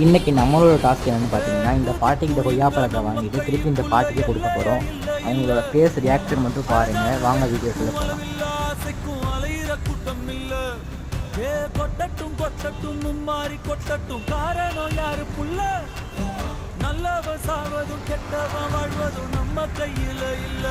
இன்றைக்கி நம்மளோட டாஸ்க் என்னென்னு பார்த்தீங்கன்னா, இந்த பாட்டிக்கிட்ட கொய்யாப்பழத்தை வாங்கிட்டு திருப்பி இந்த பாட்டிக்கு கொடுக்க போகிறோம். அவங்களோட ஃபேஸ் ரியாக்ஷன் மட்டும் பாருங்கள். வாங்க வீடியோக்குள்ளே போகலாம். கொட்டட்டும் கொட்டட்டும் மாறி கொட்டட்டும், காரணம் யாரு புள்ள? நல்லவன் சாவதும் கெட்டவன் வாழ்வதும் நம்ம கையில இல்ல.